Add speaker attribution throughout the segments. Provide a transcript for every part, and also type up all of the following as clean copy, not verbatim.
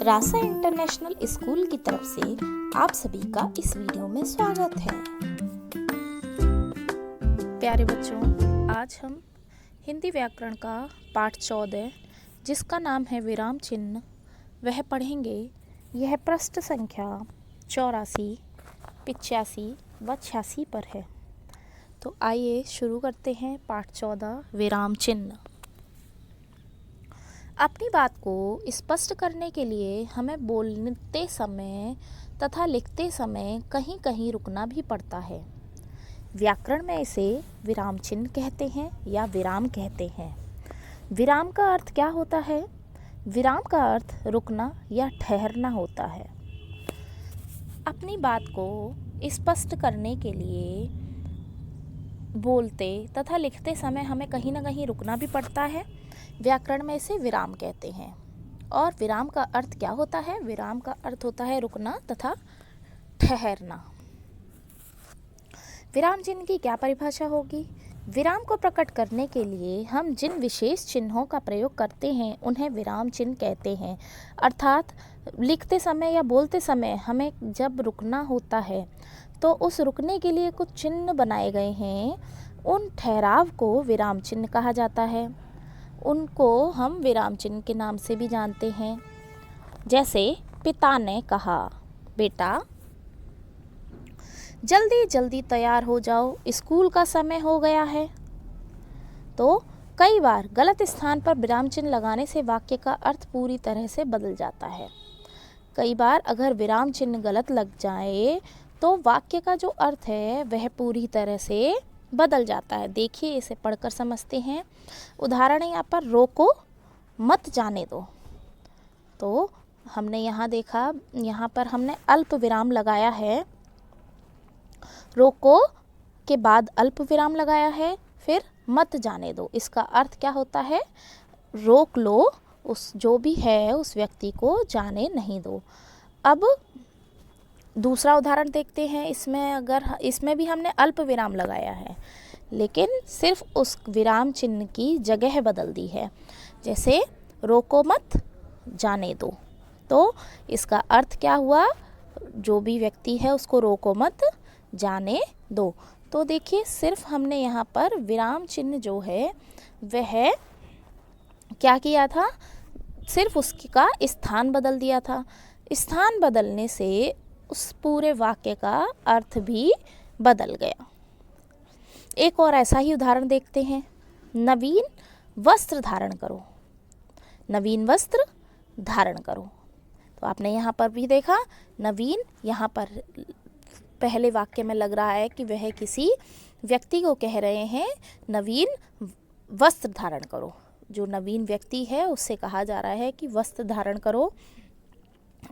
Speaker 1: रासा international school की तरफ से आप सभी का इस वीडियो में स्वागत है। प्यारे बच्चों, आज हम हिंदी व्याकरण का पाठ 14 जिसका नाम है विराम चिन्ह वह पढ़ेंगे। यह पृष्ठ संख्या 84, 85 व 86 पर है। तो आइए शुरू करते हैं पाठ 14 विराम चिन्ह। अपनी बात को स्पष्ट करने के लिए हमें बोलते समय तथा लिखते समय कहीं कहीं रुकना भी पड़ता है। व्याकरण में इसे विराम चिन्ह कहते हैं या विराम कहते हैं। विराम का अर्थ क्या होता है? विराम का अर्थ रुकना या ठहरना होता है। अपनी बात को स्पष्ट करने के लिए बोलते तथा लिखते समय हमें कहीं ना कहीं रुकना भी पड़ता है। व्याकरण में इसे विराम कहते हैं। और विराम का अर्थ क्या होता है? विराम का अर्थ होता है रुकना तथा ठहरना। विराम चिन्ह की क्या परिभाषा होगी? विराम को प्रकट करने के लिए हम जिन विशेष चिन्हों का प्रयोग करते हैं उन्हें विराम चिन्ह कहते हैं। अर्थात लिखते समय या बोलते समय हमें जब रुकना होता है तो उस रुकने के लिए कुछ चिन्ह बनाए गए हैं। उन ठहराव को विराम चिन्ह कहा जाता है। उनको हम विराम चिन्ह के नाम से भी जानते हैं। जैसे पिता ने कहा, बेटा जल्दी जल्दी तैयार हो जाओ, स्कूल का समय हो गया है। तो कई बार गलत स्थान पर विराम चिन्ह लगाने से वाक्य का अर्थ पूरी तरह से बदल जाता है। कई बार अगर विराम चिन्ह गलत लग जाए तो वाक्य का जो अर्थ है वह पूरी तरह से बदल जाता है। देखिए, इसे पढ़कर समझते हैं। उदाहरण यहाँ पर रोको मत जाने दो। तो हमने यहाँ देखा, यहाँ पर हमने अल्प विराम लगाया है। रोको के बाद अल्प विराम लगाया है, फिर मत जाने दो। इसका अर्थ क्या होता है? रोक लो, उस जो भी है उस व्यक्ति को जाने नहीं दो। अब दूसरा उदाहरण देखते हैं। इसमें भी हमने अल्प विराम लगाया है, लेकिन सिर्फ उस विराम चिन्ह की जगह बदल दी है। जैसे रोको मत जाने दो। तो इसका अर्थ क्या हुआ? जो भी व्यक्ति है उसको रोको मत जाने दो। तो देखिए, सिर्फ हमने यहाँ पर विराम चिन्ह जो है वह क्या किया था? सिर्फ उसका स्थान बदल दिया था। स्थान बदलने से उस पूरे वाक्य का अर्थ भी बदल गया। एक और ऐसा ही उदाहरण देखते हैं। नवीन वस्त्र धारण करो। नवीन वस्त्र धारण करो। तो आपने यहाँ पर भी देखा, नवीन यहाँ पर पहले वाक्य में लग रहा है कि वह किसी व्यक्ति को कह रहे हैं नवीन वस्त्र धारण करो। जो नवीन व्यक्ति है उससे कहा जा रहा है कि वस्त्र धारण करो।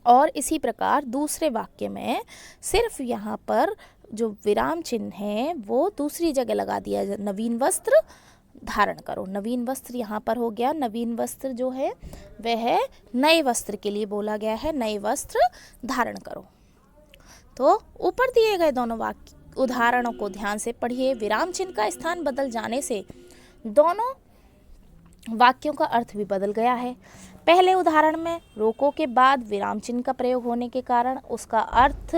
Speaker 1: और इसी प्रकार दूसरे वाक्य में सिर्फ यहाँ पर जो विराम चिन्ह है वो दूसरी जगह लगा दिया। नवीन वस्त्र धारण करो। नवीन वस्त्र यहाँ पर हो गया। नवीन वस्त्र जो है वह नए वस्त्र के लिए बोला गया है। नए वस्त्र धारण करो। तो ऊपर दिए गए दोनों वाक्य उदाहरणों को ध्यान से पढ़िए। विराम चिन्ह का स्थान बदल जाने से दोनों वाक्यों का अर्थ भी बदल गया है। पहले उदाहरण में रोको के बाद विराम चिन्ह का प्रयोग होने के कारण उसका अर्थ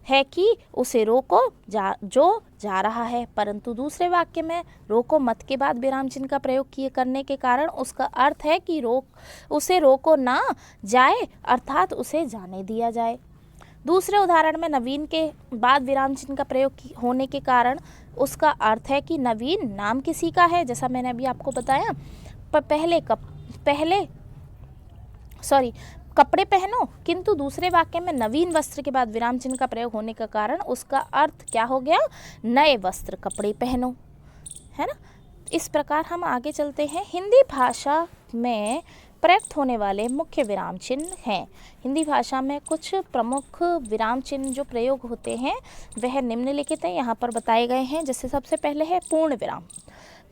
Speaker 1: है कि उसे रोको जो जा रहा है, परंतु दूसरे वाक्य में रोको मत के बाद विराम चिन्ह का प्रयोग करने के कारण उसका अर्थ है कि उसे रोको ना जाए, अर्थात उसे जाने दिया जाए। दूसरे उदाहरण में नवीन के बाद विराम चिन्ह का प्रयोग होने के कारण उसका अर्थ है कि नवीन नाम किसी का है, जैसा मैंने अभी आपको बताया। कपड़े पहनो, किंतु दूसरे वाक्य में नवीन वस्त्र के बाद विराम चिन्ह का प्रयोग होने के कारण उसका अर्थ क्या हो गया? नए वस्त्र कपड़े पहनो, है ना। इस प्रकार हम आगे चलते हैं। हिंदी भाषा में प्रयुक्त होने वाले मुख्य विराम चिन्ह हैं। हिंदी भाषा में कुछ प्रमुख विराम चिन्ह जो प्रयोग होते हैं वह निम्नलिखित हैं, यहाँ पर बताए गए हैं। जैसे सबसे पहले है पूर्ण विराम।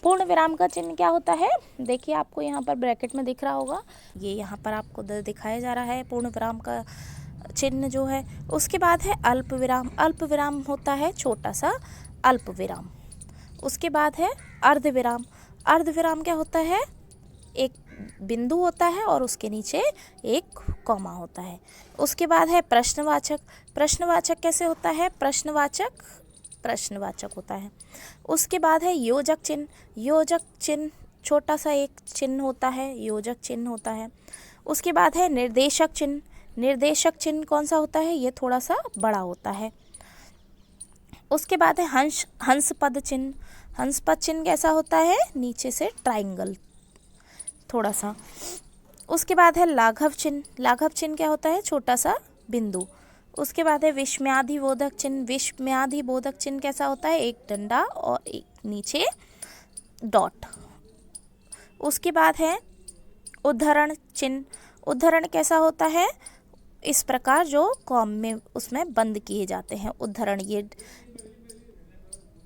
Speaker 1: पूर्ण विराम का चिन्ह क्या होता है? देखिए, आपको यहाँ पर ब्रैकेट में दिख रहा होगा। ये यहाँ पर आपको दिखाया जा रहा है पूर्ण विराम का चिन्ह जो है। उसके बाद है अल्प विराम। अल्प विराम होता है छोटा सा अल्प विराम। उसके बाद है अर्ध विराम। अर्ध विराम क्या होता है? एक बिंदु होता है और उसके नीचे एक कॉमा होता है। उसके बाद है प्रश्नवाचक। प्रश्नवाचक कैसे होता है? प्रश्नवाचक होता है। उसके बाद है योजक चिन्ह। योजक चिन्ह छोटा सा एक चिन्ह होता है, योजक चिन्ह होता है। उसके बाद है निर्देशक चिन्ह। निर्देशक चिन्ह कौन सा होता है? ये थोड़ा सा बड़ा होता है। उसके बाद है हंस पद चिन्ह। हंस पद चिन्ह कैसा होता है? नीचे से ट्राइंगल थोड़ा सा। उसके बाद है लाघव चिन्ह। लाघव चिन्ह क्या होता है? छोटा सा बिंदु। उसके बाद है विस्मयादिबोधक चिन्ह। विस्मयादिबोधक चिन्ह कैसा होता है? एक डंडा और एक नीचे डॉट। उसके बाद है उद्धरण चिन्ह। उद्धरण कैसा होता है? इस प्रकार जो कॉम में उसमें बंद किए जाते हैं, उद्धरण ये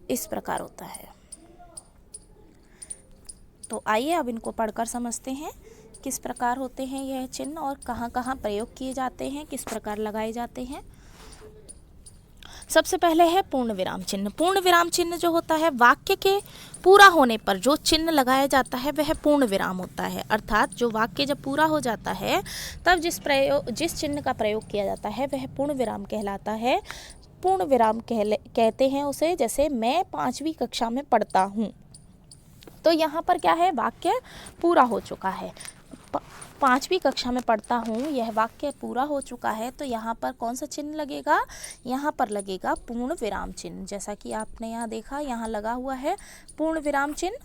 Speaker 1: इस प्रकार होता है। तो आइए अब इनको पढ़कर समझते हैं किस प्रकार होते हैं यह चिन्ह और कहाँ कहाँ प्रयोग किए जाते हैं, किस प्रकार लगाए जाते हैं। सबसे पहले है पूर्ण विराम चिन्ह। पूर्ण विराम चिन्ह जो होता है, वाक्य के पूरा होने पर जो चिन्ह लगाया जाता है वह पूर्ण विराम होता है। अर्थात जो वाक्य जब पूरा हो जाता है तब जिस चिन्ह का प्रयोग किया जाता है वह पूर्ण विराम कहलाता है। पूर्ण विराम कहते हैं उसे। जैसे मैं 5वीं कक्षा में पढ़ता हूँ, तो यहाँ पर क्या है? वाक्य पूरा हो चुका है। 5वीं कक्षा में पढ़ता हूँ, यह वाक्य पूरा हो चुका है, तो यहाँ पर कौन सा चिन्ह लगेगा? यहाँ पर लगेगा पूर्ण विराम चिन्ह। जैसा कि आपने यहाँ देखा, यहाँ लगा हुआ है पूर्ण विराम चिन्ह।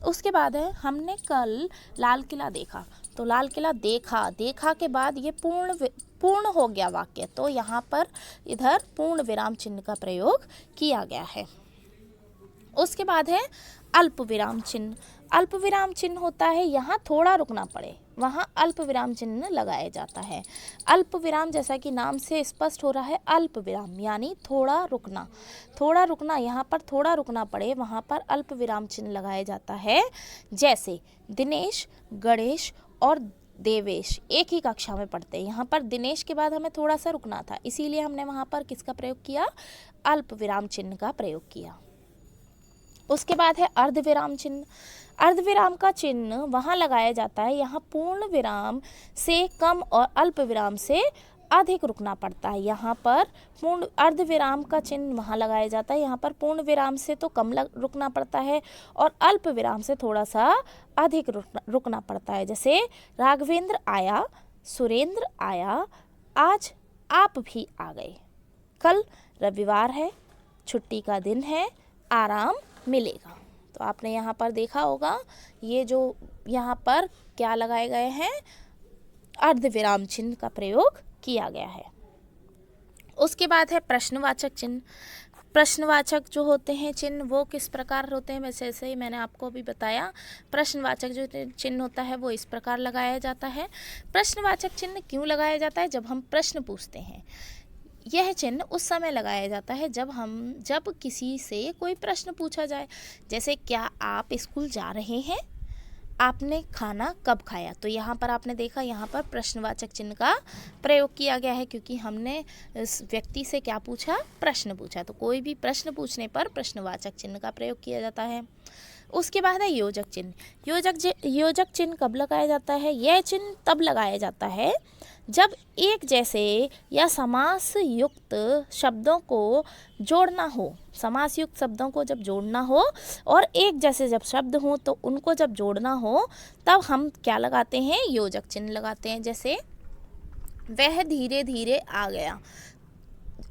Speaker 1: उसके बाद है हमने कल लाल किला देखा, तो लाल किला देखा के बाद ये पूर्ण हो गया वाक्य, तो यहाँ पर इधर पूर्ण विराम चिन्ह का प्रयोग किया गया है। उसके बाद है अल्प विराम चिन्ह। अल्प विराम चिन्ह होता है यहाँ थोड़ा रुकना पड़े, वहाँ अल्प विराम चिन्ह लगाया जाता है। अल्प विराम जैसा कि नाम से स्पष्ट हो रहा है, अल्प विराम यानी थोड़ा रुकना। थोड़ा रुकना, यहाँ पर थोड़ा रुकना पड़े वहाँ पर अल्प विराम चिन्ह लगाया जाता है। जैसे दिनेश, गणेश और देवेश एक ही कक्षा में पढ़ते हैं। यहाँ पर दिनेश के बाद हमें थोड़ा सा रुकना था, इसीलिए हमने वहाँ पर किसका प्रयोग किया? अल्प विराम चिन्ह का प्रयोग किया। उसके बाद है अर्धविराम चिन्ह। अर्धविराम का चिन्ह वहाँ लगाया जाता है, यहाँ पूर्ण विराम से कम और अल्प विराम से अधिक रुकना पड़ता है। यहाँ पर पूर्ण अर्धविराम का चिन्ह वहाँ लगाया जाता है, यहाँ पर पूर्ण विराम से तो कम रुकना पड़ता है और अल्प विराम से थोड़ा सा अधिक रुकना पड़ता है। जैसे राघवेंद्र आया, सुरेंद्र आया, आज आप भी आ गए, कल रविवार है, छुट्टी का दिन है, आराम मिलेगा। तो आपने यहाँ पर देखा होगा, ये जो यहाँ पर क्या लगाए गए हैं? अर्धविराम चिन्ह का प्रयोग किया गया है। उसके बाद है प्रश्नवाचक चिन्ह। प्रश्नवाचक जो होते हैं चिन्ह वो किस प्रकार होते हैं? वैसे ऐसे ही मैंने आपको भी बताया। प्रश्नवाचक जो चिन्ह होता है वो इस प्रकार लगाया जाता है। प्रश्नवाचक चिन्ह क्यों लगाया जाता है? जब हम प्रश्न पूछते हैं। यह चिन्ह उस समय लगाया जाता है जब किसी से कोई प्रश्न पूछा जाए। जैसे क्या आप स्कूल जा रहे हैं? आपने खाना कब खाया? तो यहाँ पर आपने देखा, यहाँ पर प्रश्नवाचक चिन्ह का प्रयोग किया गया है, क्योंकि हमने इस व्यक्ति से क्या पूछा? प्रश्न पूछा। तो कोई भी प्रश्न पूछने पर प्रश्नवाचक चिन्ह का प्रयोग किया जाता है। उसके बाद है योजक चिन्ह। योजक चिन्ह कब लगाया जाता है? यह चिन्ह तब लगाया जाता है जब एक जैसे या समास युक्त शब्दों को जोड़ना हो। समास युक्त शब्दों को जब जोड़ना हो और एक जैसे जब शब्द हो तो उनको जब जोड़ना हो तब हम क्या लगाते हैं? योजक चिन्ह लगाते हैं। जैसे वह धीरे धीरे आ गया,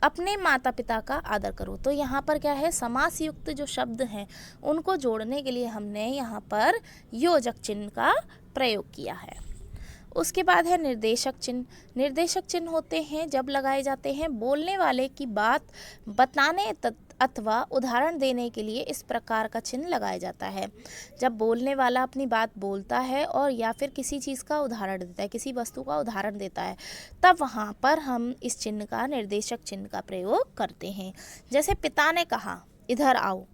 Speaker 1: अपने माता पिता का आदर करो। तो यहाँ पर क्या है? समास युक्त जो शब्द हैं उनको जोड़ने के लिए हमने यहाँ पर योजक चिन्ह का प्रयोग किया है। उसके बाद है निर्देशक चिन्ह। निर्देशक चिन्ह होते हैं जब लगाए जाते हैं बोलने वाले की बात बताने अथवा उदाहरण देने के लिए इस प्रकार का चिन्ह लगाया जाता है। जब बोलने वाला अपनी बात बोलता है और या फिर किसी चीज़ का उदाहरण देता है, किसी वस्तु का उदाहरण देता है, तब वहाँ पर हम इस चिन्ह का, निर्देशक चिन्ह का प्रयोग करते हैं। जैसे पिता ने कहा इधर आओ।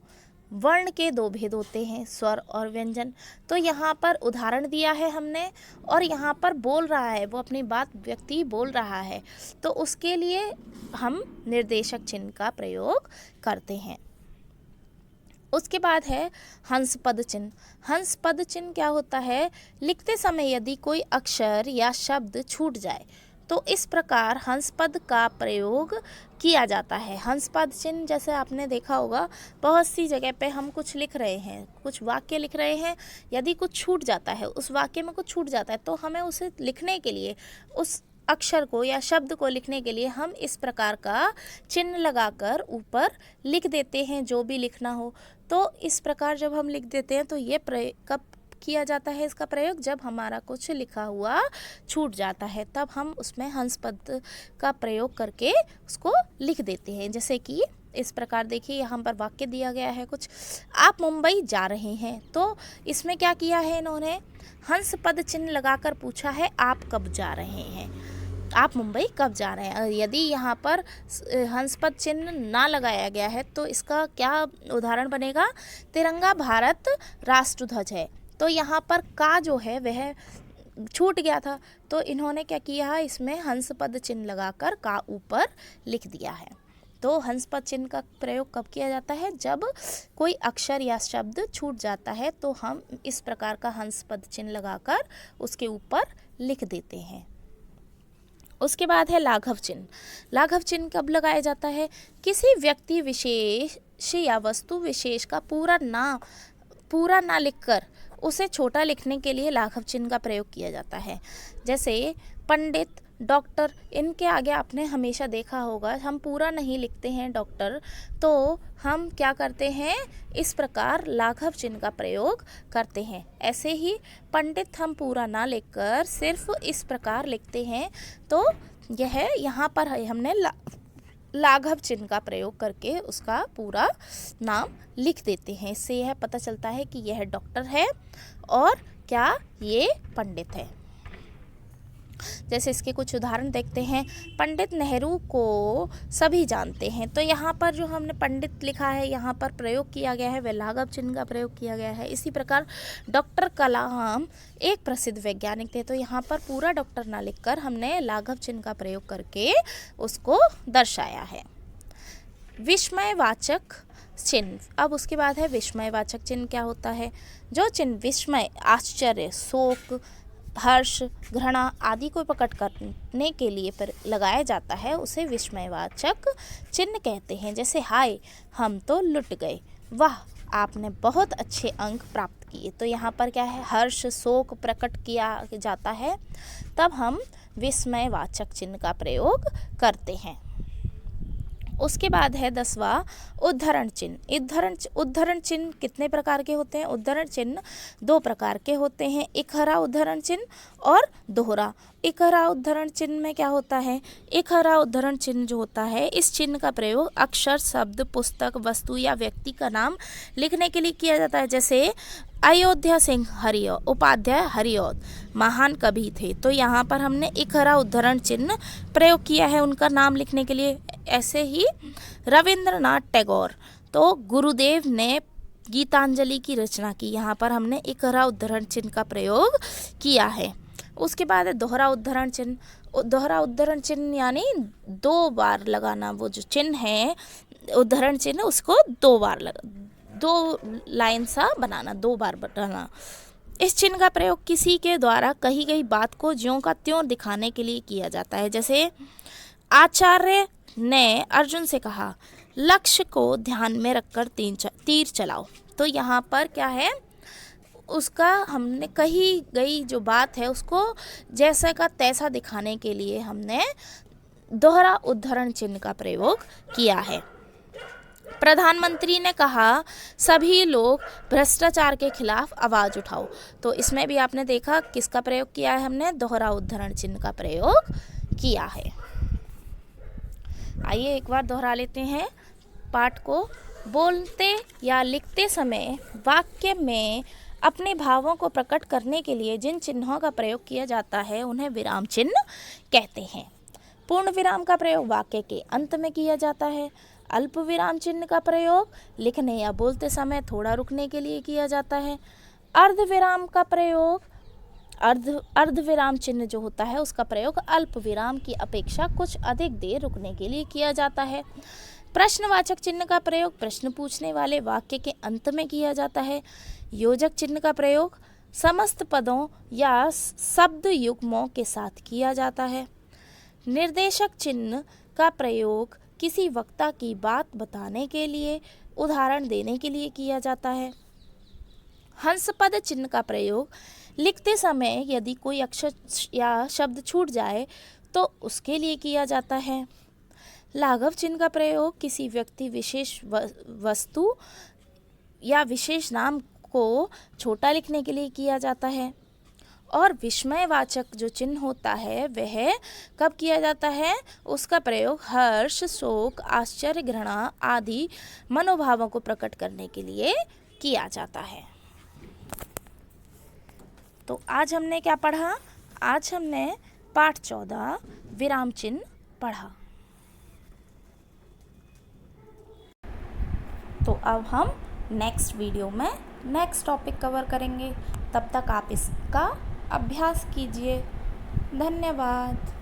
Speaker 1: वर्ण के 2 भेद होते हैं, स्वर और व्यंजन। तो यहाँ पर उदाहरण दिया है हमने और यहाँ पर बोल रहा है, वो अपनी बात व्यक्ति बोल रहा है, तो उसके लिए हम निर्देशक चिन्ह का प्रयोग करते हैं। उसके बाद है हंस पद चिन्ह। हंस पद चिन्ह क्या होता है, लिखते समय यदि कोई अक्षर या शब्द छूट जाए तो इस प्रकार हंस पद का प्रयोग किया जाता है। हंस पद चिन्ह जैसे आपने देखा होगा, बहुत सी जगह पे हम कुछ लिख रहे हैं, कुछ वाक्य लिख रहे हैं, यदि कुछ छूट जाता है, उस वाक्य में कुछ छूट जाता है, तो हमें उसे लिखने के लिए, उस अक्षर को या शब्द को लिखने के लिए हम इस प्रकार का चिन्ह लगाकर ऊपर लिख देते हैं जो भी लिखना हो। तो इस प्रकार जब हम लिख देते हैं तो ये कब किया जाता है इसका प्रयोग, जब हमारा कुछ लिखा हुआ छूट जाता है, तब हम उसमें हंस पद का प्रयोग करके उसको लिख देते हैं। जैसे कि इस प्रकार देखिए, यहाँ पर वाक्य दिया गया है कुछ, आप मुंबई जा रहे हैं, तो इसमें क्या किया है इन्होंने, हंस पद चिन्ह लगाकर पूछा है आप कब जा रहे हैं, आप मुंबई कब जा रहे हैं। यदि यहाँ पर हंस पद चिन्ह ना लगाया गया है तो इसका क्या उदाहरण बनेगा, तिरंगा भारत राष्ट्र ध्वज है, तो यहाँ पर का जो है वह छूट गया था, तो इन्होंने क्या किया है, इसमें हंस पद चिन्ह लगाकर का ऊपर लिख दिया है। तो हंस पद चिन्ह का प्रयोग कब किया जाता है, जब कोई अक्षर या शब्द छूट जाता है तो हम इस प्रकार का हंस पद चिन्ह लगाकर उसके ऊपर लिख देते हैं। उसके बाद है लाघव चिन्ह। लाघव चिन्ह कब लगाया जाता है, किसी व्यक्ति विशेष या वस्तु विशेष का पूरा ना लिखकर उसे छोटा लिखने के लिए लाघव चिन्ह का प्रयोग किया जाता है। जैसे पंडित, डॉक्टर, इनके आगे आपने हमेशा देखा होगा हम पूरा नहीं लिखते हैं डॉक्टर, तो हम क्या करते हैं, इस प्रकार लाघव चिन्ह का प्रयोग करते हैं। ऐसे ही पंडित हम पूरा ना लिखकर सिर्फ इस प्रकार लिखते हैं, तो यह यहाँ पर हमने लाघव चिन्ह का प्रयोग करके उसका पूरा नाम लिख देते हैं। इससे यह पता चलता है कि यह डॉक्टर है और क्या ये पंडित है। जैसे इसके कुछ उदाहरण देखते हैं, पंडित नेहरू को सभी जानते हैं, तो यहाँ पर जो हमने पंडित लिखा है, यहाँ पर प्रयोग किया गया है वह लाघव चिन्ह का प्रयोग किया गया है। इसी प्रकार डॉक्टर कलाम एक प्रसिद्ध वैज्ञानिक थे, तो यहाँ पर पूरा डॉक्टर ना लिखकर हमने लाघव चिन्ह का प्रयोग करके उसको दर्शाया है। विस्मयवाचक चिन्ह, अब उसके बाद है विस्मयवाचक चिन्ह। क्या होता है, जो चिन्ह विस्मय, आश्चर्य, शोक, हर्ष, घृणा आदि को प्रकट करने के लिए पर लगाया जाता है उसे विस्मयवाचक चिन्ह कहते हैं। जैसे हाय हम तो लुट गए, वाह आपने बहुत अच्छे अंक प्राप्त किए, तो यहाँ पर क्या है, हर्ष, शोक प्रकट किया जाता है, तब हम विस्मयवाचक चिन्ह का प्रयोग करते हैं। उसके बाद है 10वां उद्धरण चिन्ह। उद्धरण चिन्ह कितने प्रकार के होते हैं, उद्धरण चिन्ह 2 प्रकार के होते हैं, इकहरा उद्धरण चिन्ह और दोहरा। इकहरा उद्धरण चिन्ह में क्या होता है, इकहरा उद्धरण चिन्ह जो होता है, इस चिन्ह का प्रयोग अक्षर, शब्द, पुस्तक, वस्तु या व्यक्ति का नाम लिखने के लिए किया जाता है। जैसे अयोध्या सिंह उपाध्याय हरिऔध महान कवि थे, तो यहाँ पर हमने इकहरा उद्धरण चिन्ह प्रयोग किया है उनका नाम लिखने के लिए। ऐसे ही रविंद्रनाथ टैगोर, तो गुरुदेव ने गीतांजलि की रचना की, यहाँ पर हमने इकहरा उद्धरण चिन्ह का प्रयोग किया है। उसके बाद है दोहरा उद्धरण चिन्ह। दोहरा उद्धरण चिन्ह यानी 2 बार लगाना, वो जो चिन्ह है उद्धरण चिन्ह उसको 2 बार 2 लाइन सा बनाना, 2 बार बनाना। इस चिन्ह का प्रयोग किसी के द्वारा कही गई बात को ज्यों का त्यों दिखाने के लिए किया जाता है। जैसे आचार्य ने अर्जुन से कहा लक्ष्य को ध्यान में रखकर तीर चलाओ, तो यहाँ पर क्या है, उसका हमने कही गई जो बात है उसको जैसा का तैसा दिखाने के लिए हमने दोहरा उद्धरण चिन्ह का प्रयोग किया है। प्रधानमंत्री ने कहा सभी लोग भ्रष्टाचार के खिलाफ आवाज़ उठाओ, तो इसमें भी आपने देखा किसका प्रयोग किया है, हमने दोहरा उद्धरण चिन्ह का प्रयोग किया है। आइए एक बार दोहरा लेते हैं पाठ को। बोलते या लिखते समय वाक्य में अपने भावों को प्रकट करने के लिए जिन चिन्हों का प्रयोग किया जाता है उन्हें विराम चिन्ह कहते हैं। पूर्ण विराम का प्रयोग वाक्य के अंत में किया जाता है। अल्प विराम चिन्ह का प्रयोग लिखने या बोलते समय थोड़ा रुकने के लिए किया जाता है। अर्ध विराम का प्रयोग अर्ध विराम चिन्ह जो होता है उसका प्रयोग अल्प विराम की अपेक्षा कुछ अधिक देर रुकने के लिए किया जाता है। प्रश्नवाचक चिन्ह का प्रयोग प्रश्न पूछने वाले वाक्य के अंत में किया जाता है। योजक चिन्ह का प्रयोग समस्त पदों या शब्द युग्मों के साथ किया जाता है। निर्देशक चिन्ह का प्रयोग किसी वक्ता की बात बताने के लिए, उदाहरण देने के लिए किया जाता है। हंसपद चिन्ह का प्रयोग लिखते समय यदि कोई अक्षर या शब्द छूट जाए तो उसके लिए किया जाता है। लाघव चिन्ह का प्रयोग किसी व्यक्ति, विशेष वस्तु या विशेष नाम को छोटा लिखने के लिए किया जाता है। और विस्मयवाचक जो चिन्ह होता है वह कब किया जाता है? उसका प्रयोग हर्ष, शोक, आश्चर्य, घृणा आदि मनोभावों को प्रकट करने के लिए किया जाता है। तो आज हमने क्या पढ़ा? आज हमने पाठ 14 विराम चिन्ह पढ़ा। तो अब हम नेक्स्ट वीडियो में नेक्स्ट टॉपिक कवर करेंगे। तब तक आप इसका अभ्यास कीजिए। धन्यवाद।